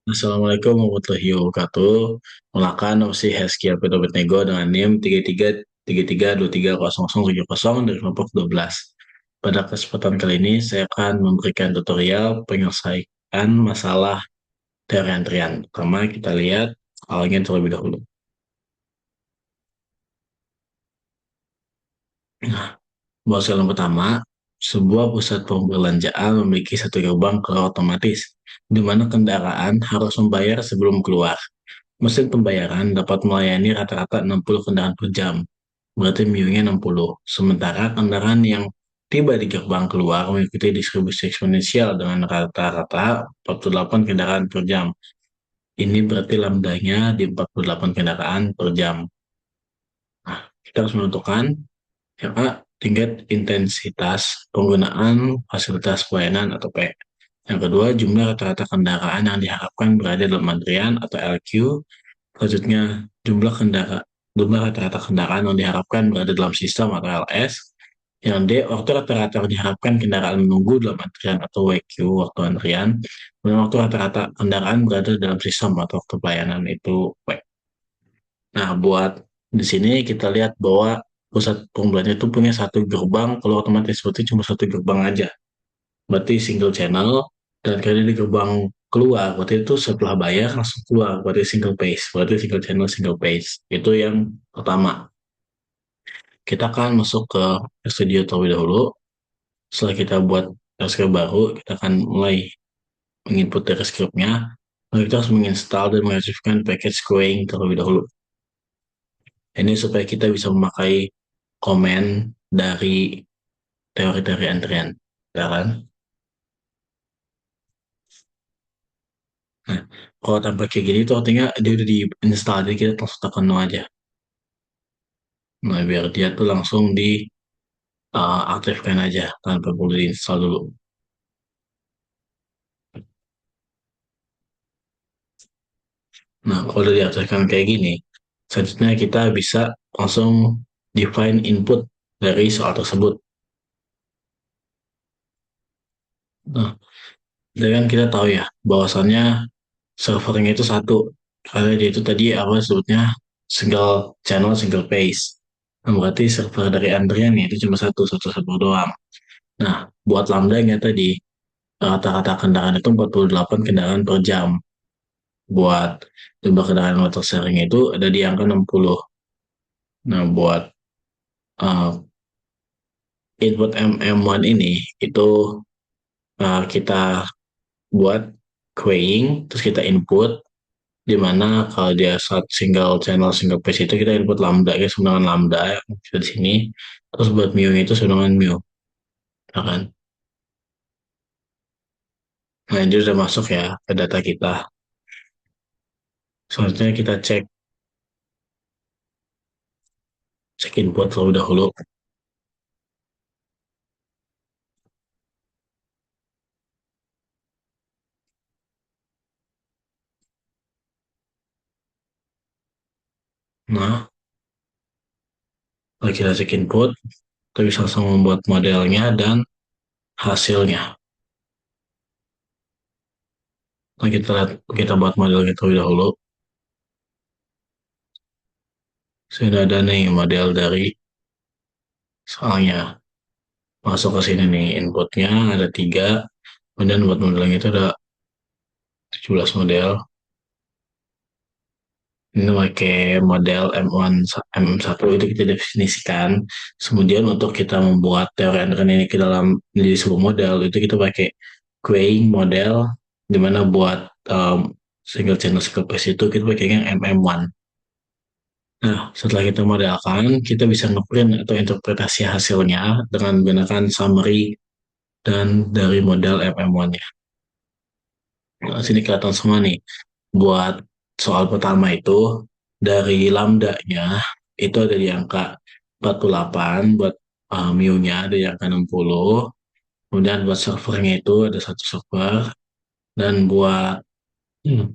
Assalamualaikum warahmatullahi wabarakatuh. Mulakan opsi Heskia Pedomet Nego dengan NIM 3333230070 dari kelompok 12. Pada kesempatan kali ini, saya akan memberikan tutorial penyelesaian masalah dari antrian. Pertama, kita lihat awalnya terlebih dahulu. Nah, bahwa yang pertama, sebuah pusat perbelanjaan memiliki satu gerbang keluar otomatis, di mana kendaraan harus membayar sebelum keluar. Mesin pembayaran dapat melayani rata-rata 60 kendaraan per jam, berarti MIU-nya 60. Sementara kendaraan yang tiba di gerbang keluar mengikuti distribusi eksponensial dengan rata-rata 48 kendaraan per jam. Ini berarti lambdanya di 48 kendaraan per jam. Nah, kita harus menentukan yang A, tingkat intensitas penggunaan fasilitas pelayanan atau P. Yang kedua, jumlah rata-rata kendaraan yang diharapkan berada dalam antrian atau LQ. Selanjutnya, jumlah rata-rata kendaraan yang diharapkan berada dalam sistem atau LS. Yang D, waktu rata-rata yang diharapkan kendaraan menunggu dalam antrian atau WQ, waktu antrian. Dan waktu rata-rata kendaraan berada dalam sistem atau waktu pelayanan itu W. Nah, buat di sini kita lihat bahwa pusat pembelanjaan itu punya satu gerbang, kalau otomatis berarti cuma satu gerbang aja. Berarti single channel, dan karena di gerbang keluar, berarti itu setelah bayar langsung keluar, berarti single page, berarti single channel, single page. Itu yang pertama. Kita akan masuk ke studio terlebih dahulu. Setelah kita buat script baru, kita akan mulai menginput dari scriptnya. Lalu kita harus menginstal dan mengaktifkan package Queuing terlebih dahulu. Ini supaya kita bisa memakai komen dari teori-teori antrian. Ya kan? Nah, kalau tanpa kayak gini tuh artinya dia udah di-install, jadi kita langsung tekan no aja. Nah, biar dia tuh langsung aktifkan aja tanpa perlu diinstal dulu. Nah, kalau udah diaktifkan kayak gini, selanjutnya kita bisa langsung define input dari soal tersebut. Nah, dengan kita tahu ya, bahwasannya servernya itu satu, karena dia itu tadi apa sebutnya single channel, single page. Nah, berarti server dari antrian itu cuma satu server doang. Nah, buat lambdanya tadi, rata-rata kendaraan itu 48 kendaraan per jam. Buat jumlah kendaraan motor sharing itu ada di angka 60. Nah, buat uh, input MM1 ini, itu kita buat queuing, terus kita input, di mana kalau dia saat single channel, single page itu kita input lambda, ya, sama dengan lambda, kita di sini. Terus buat mu itu sama dengan mu, ya kan? Nah, ini sudah masuk ya ke data kita. Selanjutnya kita cek input terlebih dahulu. Nah, kalau kita cek input, kita bisa langsung membuat modelnya dan hasilnya. Nah, kita buat modelnya terlebih dahulu. Sudah ada nih model dari soalnya. Masuk ke sini nih, inputnya ada tiga, kemudian buat modelnya itu ada 17 model. Ini pakai model M1 itu kita definisikan. Kemudian untuk kita membuat teori antrian ini ke dalam menjadi sebuah model, itu kita pakai queuing model, di mana buat single channel single phase itu kita pakai yang MM1. Nah, setelah kita modelkan, kita bisa ngeprint atau interpretasi hasilnya dengan menggunakan summary dan dari model MM1-nya. Nah, sini kelihatan semua nih. Buat soal pertama itu, dari lambda-nya itu ada di angka 48, buat mu-nya ada di angka 60, kemudian buat servernya itu ada satu server, dan buat hmm,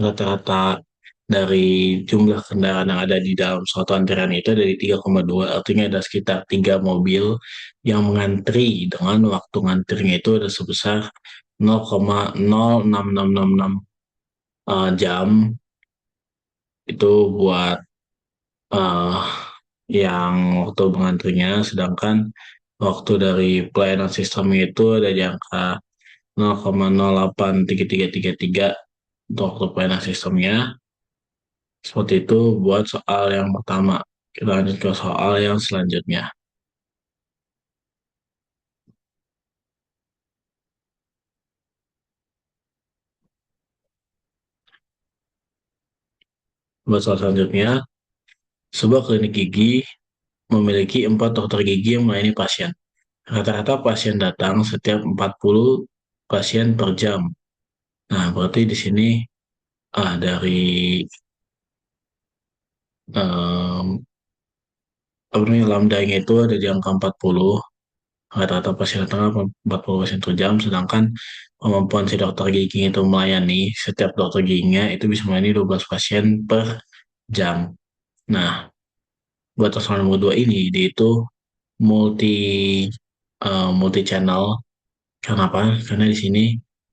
rata-rata dari jumlah kendaraan yang ada di dalam suatu antrian itu dari 3,2, artinya ada sekitar 3 mobil yang mengantri dengan waktu ngantrinya itu ada sebesar 0,06666 jam itu buat eh, yang waktu mengantrinya, sedangkan waktu dari pelayanan sistem itu ada di angka 0,08333 untuk waktu pelayanan sistemnya. Seperti itu buat soal yang pertama. Kita lanjut ke soal yang selanjutnya. Buat soal selanjutnya, sebuah klinik gigi memiliki 4 dokter gigi yang melayani pasien. Rata-rata pasien datang setiap 40 pasien per jam. Nah, berarti di sini dari em, apa namanya, lambdanya itu ada di angka 40. Rata-rata pasien datang 40 pasien per jam, sedangkan kemampuan si dokter gigi itu melayani, setiap dokter giginya itu bisa melayani 12 pasien per jam. Nah, buat persoalan nomor 2 ini, dia itu multi multi channel. Kenapa? Karena di sini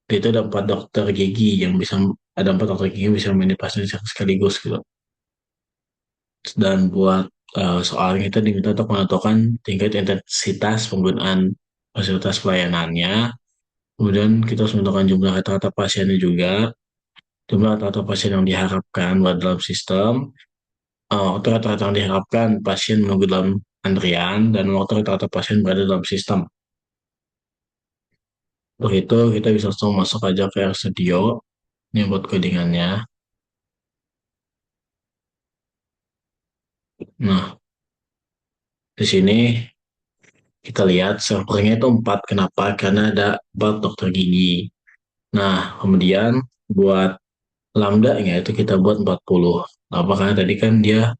dia itu ada 4 dokter gigi yang bisa, ada 4 dokter gigi yang bisa melayani pasien sekaligus gitu. Dan buat soalnya kita diminta untuk menentukan tingkat intensitas penggunaan fasilitas pelayanannya. Kemudian kita harus menentukan jumlah rata-rata pasiennya juga, jumlah rata-rata pasien yang diharapkan buat dalam sistem, waktu rata-rata yang diharapkan pasien menunggu dalam antrian, dan waktu rata-rata pasien berada dalam sistem. Untuk itu kita bisa langsung masuk aja ke RStudio, ini buat codingannya. Nah, di sini kita lihat servernya itu 4. Kenapa? Karena ada 4 dokter gigi. Nah, kemudian buat lambda-nya itu kita buat 40. Apa? Karena tadi kan dia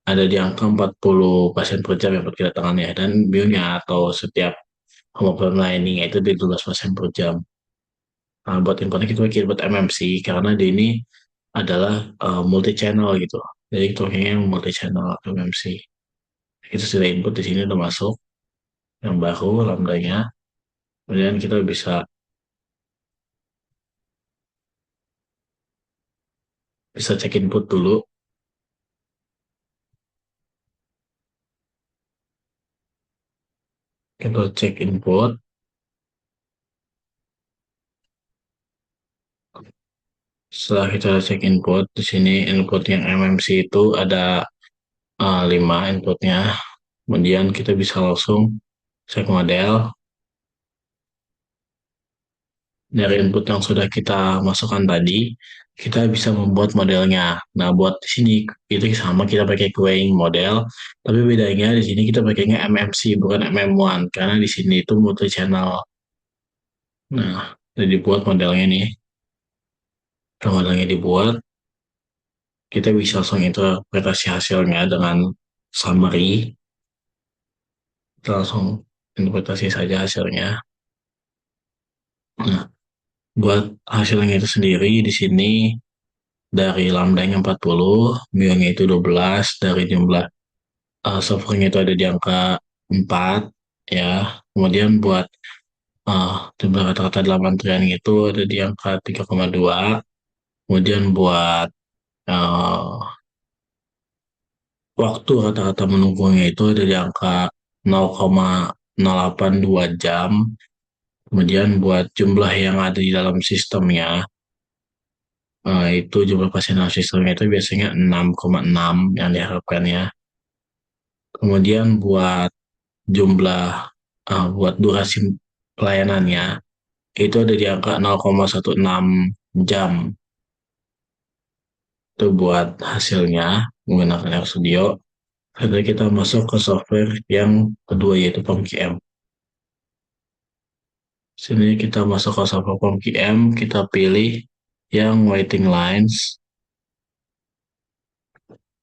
ada di angka 40 pasien per jam yang kedatangannya, dan biunya atau setiap kemampuan lainnya itu di 12 pasien per jam. Nah, buat inputnya kita pakai buat MMC karena di ini adalah multi channel gitu. Jadi itu yang multi channel MMC. Itu sudah input di sini udah masuk yang baru lambdanya. Kemudian kita bisa bisa cek input dulu. Kita cek input. Setelah kita cek input, di sini input yang MMC itu ada 5 inputnya. Kemudian kita bisa langsung cek model dari input yang sudah kita masukkan tadi. Kita bisa membuat modelnya. Nah, buat di sini itu sama, kita pakai queuing model, tapi bedanya di sini kita pakainya MMC bukan MM1 karena di sini itu multi channel. Nah, jadi dibuat modelnya nih. Kalau modelnya dibuat, kita bisa langsung interpretasi hasilnya dengan summary. Kita langsung interpretasi saja hasilnya. Nah, buat hasilnya itu sendiri di sini dari lambdanya 40, mu-nya itu 12, dari jumlah servernya itu ada di angka 4, ya. Kemudian buat jumlah rata-rata dalam antrian itu ada di angka 3,2. Kemudian buat uh, waktu rata-rata menunggunya itu ada di angka 0,082 jam. Kemudian buat jumlah yang ada di dalam sistemnya, itu jumlah pasien dalam sistemnya itu biasanya 6,6 yang diharapkannya. Kemudian buat durasi pelayanannya itu ada di angka 0,16 jam. Itu buat hasilnya menggunakan RStudio. Lalu kita masuk ke software yang kedua yaitu POMQM. Sini kita masuk ke software POMQM, kita pilih yang waiting lines.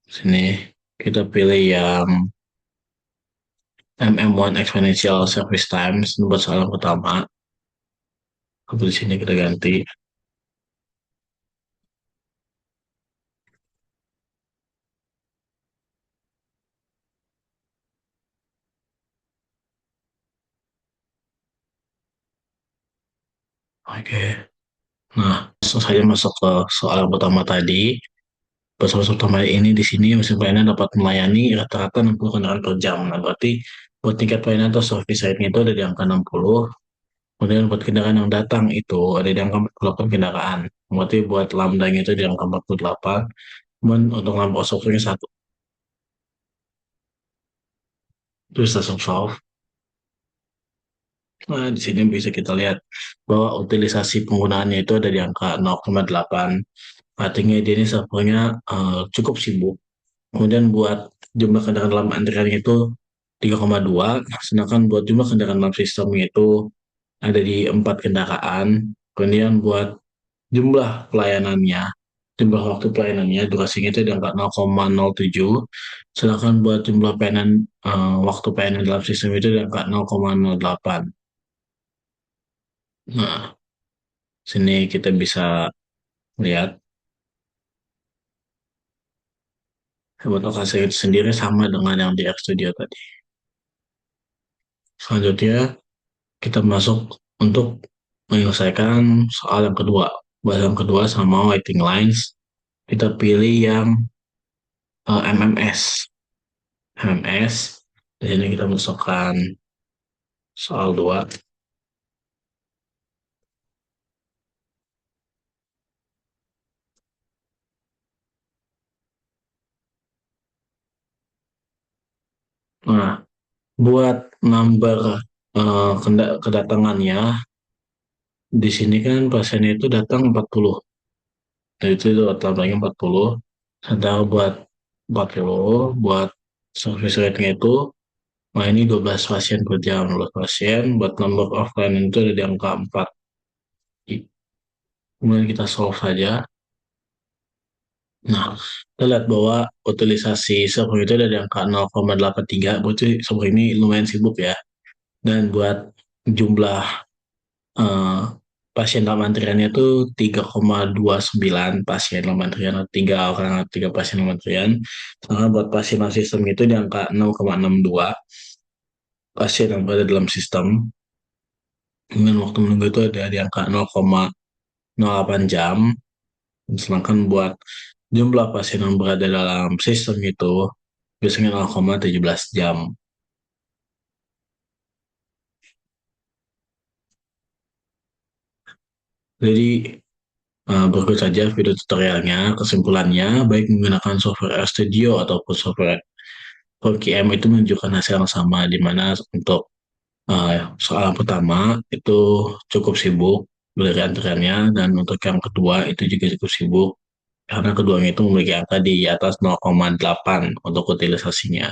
Sini kita pilih yang MM1 Exponential Service Times buat soal yang pertama. Di sini kita ganti. Oke. Nah, langsung saja masuk ke soal yang pertama tadi. Pesawat utama ini di sini mesin pelayanan dapat melayani rata-rata 60 kendaraan per jam. Nah, berarti buat tingkat pelayanan atau service rate-nya itu ada di angka 60. Kemudian buat kendaraan yang datang itu ada di angka 48 kendaraan. Berarti buat lambdanya itu di angka 48. Kemudian untuk lampu obstruksinya satu. Itu langsung solve. Nah, di sini bisa kita lihat bahwa utilisasi penggunaannya itu ada di angka 0,8. Artinya dia ini servernya cukup sibuk. Kemudian buat jumlah kendaraan dalam antriannya itu 3,2, sedangkan buat jumlah kendaraan dalam sistemnya itu ada di 4 kendaraan. Kemudian buat jumlah pelayanannya, jumlah waktu pelayanannya, durasinya itu di angka 0,07, sedangkan buat jumlah pelayanan waktu pelayanan dalam sistem itu di angka 0,08. Nah, sini kita bisa lihat buat lokasi itu sendiri sama dengan yang di Studio tadi. Selanjutnya, kita masuk untuk menyelesaikan soal yang kedua. Bahasa yang kedua sama waiting lines, kita pilih yang MMS. MMS, di sini kita masukkan soal 2. Nah, buat number kedatangannya, di sini kan pasiennya itu datang 40. Nah, itu tambahnya 40. Sedang buat 40, buat service rate-nya itu, nah ini 12 pasien per jam. 12 pasien, buat number of client itu ada di angka 4. Kemudian kita solve saja. Nah, kita lihat bahwa utilisasi server itu ada di angka 0,83, berarti server ini lumayan sibuk ya. Dan buat jumlah eh, pasien dalam antriannya itu 3,29 pasien dalam antrian, tiga orang, tiga pasien dalam antrian. Sedangkan buat pasien dalam sistem itu di angka 0,62 pasien yang berada dalam sistem. Kemudian waktu menunggu itu ada di angka 0,08 jam. Sedangkan buat jumlah pasien yang berada dalam sistem itu biasanya 0,17 jam. Jadi berikut saja video tutorialnya. Kesimpulannya, baik menggunakan software RStudio ataupun software ProQM itu menunjukkan hasil yang sama, di mana untuk soal yang pertama itu cukup sibuk dari antriannya, dan untuk yang kedua itu juga cukup sibuk karena keduanya itu memiliki angka di atas 0,8 untuk utilisasinya.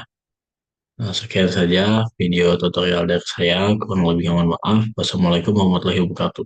Nah, sekian saja video tutorial dari saya. Kurang lebih mohon maaf. Wassalamualaikum warahmatullahi wabarakatuh.